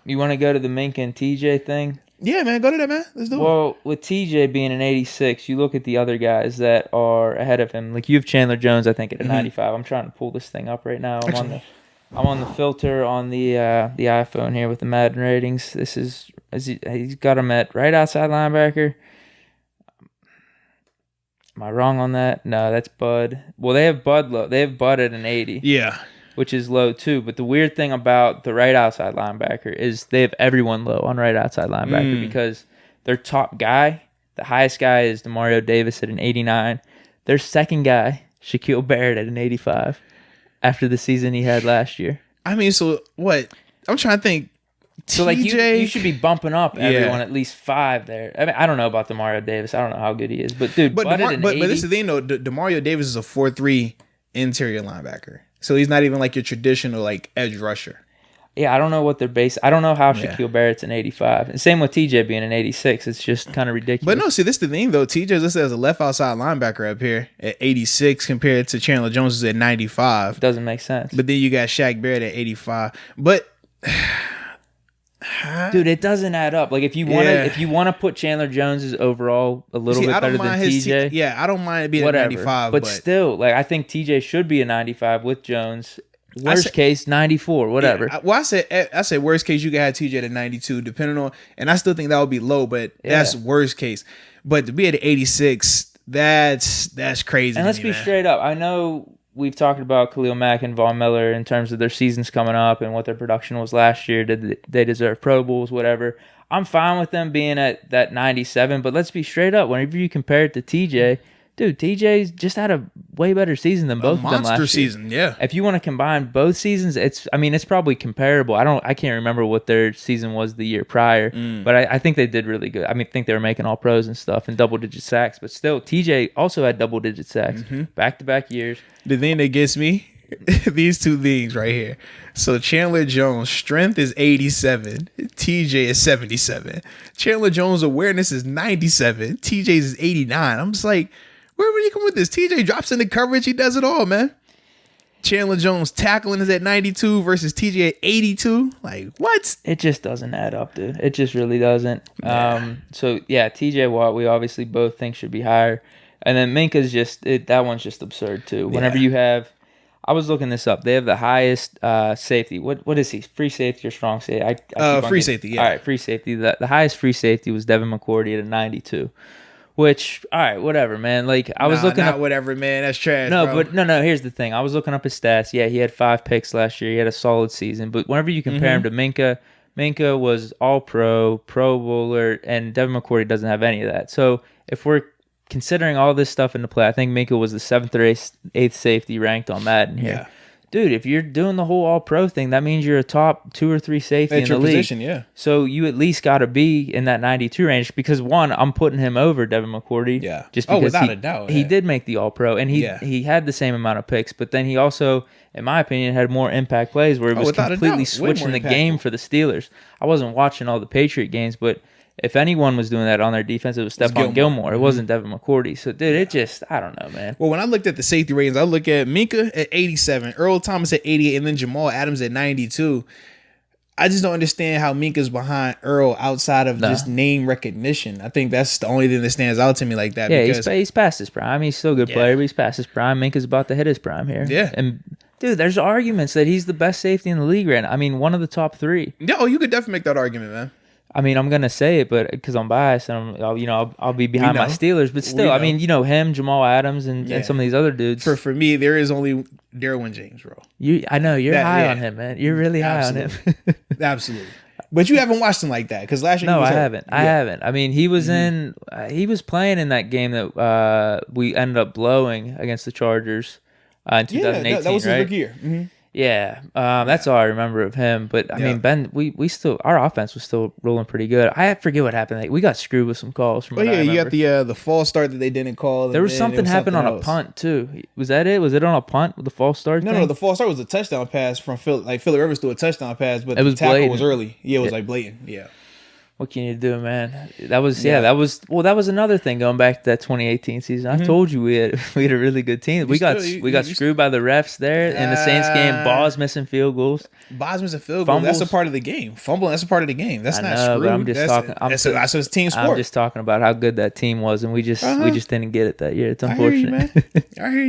You want to go to the Minkah and TJ thing? Yeah, man. Go to that, man. Let's do it. Well, with TJ being an 86, you look at the other guys that are ahead of him. Like you have Chandler Jones, I think, at a 95. I'm trying to pull this thing up right now. I'm on the filter on the iPhone here with the Madden ratings. He's got him at right outside linebacker. Am I wrong on that? No, that's Bud. Well, they have Bud low. They have Bud at an 80. Yeah. Which is low too. But the weird thing about the right outside linebacker is they have everyone low on right outside linebacker because their top guy, the highest guy is Demario Davis at an 89. Their second guy, Shaquille Barrett at an 85 after the season he had last year. I mean, so what? I'm trying to think. So like you should be bumping up everyone at least 5 there. I mean, I don't know about Demario Davis. I don't know how good he is. But dude, but this is the thing though. Demario Davis is a 4-3 interior linebacker. So he's not even like your traditional like edge rusher. Yeah, I don't know what they're based. I don't know how Shaquille Barrett's an 85. And same with TJ being an 86. It's just kind of ridiculous. But no, see, this is the thing though. TJ's listed as a left outside linebacker up here at 86 compared to Chandler Jones is at 95. Doesn't make sense. But then you got Shaq Barrett at 85. But dude, it doesn't add up. Like if you want to put Chandler Jones's overall a little bit better than TJ. I don't mind it being whatever. a 95. But still, like I think TJ should be a 95 with Jones. Worst case, 94, whatever. Yeah, I said worst case you could have TJ at 92, depending on, and I still think that would be low, but that's worst case. But to be at 86, that's crazy. And let's be straight up. I know we've talked about Khalil Mack and Von Miller in terms of their seasons coming up and what their production was last year. Did they deserve Pro Bowls, whatever? I'm fine with them being at that 97, but let's be straight up. Whenever you compare it to TJ, dude, TJ's just had a way better season than both of them last year. Monster season, yeah. If you want to combine both seasons, it's probably comparable. I can't remember what their season was the year prior, but I think they did really good. I think they were making all pros and stuff and double-digit sacks, but still, TJ also had double-digit sacks back-to-back years. The thing that gets me, these two things right here. So Chandler Jones' strength is 87. TJ is 77. Chandler Jones' awareness is 97. TJ's is 89. I'm just like, where would you come with this? TJ drops into coverage. He does it all, man. Chandler Jones tackling is at 92 versus TJ at 82. Like, what? It just doesn't add up, dude. It just really doesn't. Yeah. So, yeah, TJ Watt, we obviously both think should be higher. And then Minkah's that one's just absurd, too. Whenever you have, I was looking this up. They have the highest safety. What is he? Free safety or strong safety? Free safety, yeah. All right, free safety. The highest free safety was Devin McCourty at a 92. Which, all right, whatever, man. Like I was looking up, whatever, man. That's trash. No, bro. but no. Here's the thing. I was looking up his stats. Yeah, he had 5 picks last year. He had a solid season. But whenever you compare him to Minkah was All Pro, Pro Bowler, and Devin McCourty doesn't have any of that. So if we're considering all this stuff into play, I think Minkah was the 7th or 8th safety ranked on Madden here. Yeah. Dude, if you're doing the whole All-Pro thing, that means you're a top 2 or 3 safety in the league. Position, yeah. So you at least got to be in that 92 range because, one, I'm putting him over Devin McCourty. Yeah. Just because without a doubt. He did make the All-Pro, and he had the same amount of picks, but then he also, in my opinion, had more impact plays where it was completely switching the game for the Steelers. I wasn't watching all the Patriot games, but if anyone was doing that on their defense, it was Stephon Gilmore. It wasn't Devin McCourty. So, dude, it just, I don't know, man. Well, when I looked at the safety ratings, I look at Minkah at 87, Earl Thomas at 88, and then Jamal Adams at 92. I just don't understand how Minkah's behind Earl outside of just name recognition. I think that's the only thing that stands out to me like that. Yeah, he's past his prime. He's still a good player, but he's past his prime. Minkah's about to hit his prime here. Yeah. And, dude, there's arguments that he's the best safety in the league right now. I mean, one of the top 3. Yeah, you could definitely make that argument, man. I mean, I'm gonna say it, but because I'm biased, and I'll be behind my Steelers. But still, I mean, him, Jamal Adams, and some of these other dudes. For me, there is only Derwin James, bro. I know you're high on him, man. You're really high on him. Absolutely. But you haven't watched him like that because last year. No, I haven't. I haven't. I mean, he was he was playing in that game that we ended up blowing against the Chargers in 2018. Yeah, that was his right? rookie year. Mm-hmm. Yeah, that's all I remember of him. But I mean, Ben, we still, our offense was still rolling pretty good. I forget what happened. We got screwed with some calls from. Oh yeah, you got the false start that they didn't call. There was something happened on a punt too. Was that it? Was it on a punt with the false start? No, the false start was a touchdown pass from Phil. Like Phillip Rivers threw a touchdown pass, but the tackle was early. Yeah, it was like blatant. Yeah. What can you do, man? That was that was another thing going back to that 2018 season. I told you we had a really good team. We got screwed by the refs there in the Saints game. Balls missing field goals. Balls missing field goals. That's a part of the game. Fumbling, that's a part of the game. That's not screwed. But I'm just talking. That's a team sport. I'm just talking about how good that team was, and we just didn't get it that year. It's unfortunate. I hear you, man. I hear you.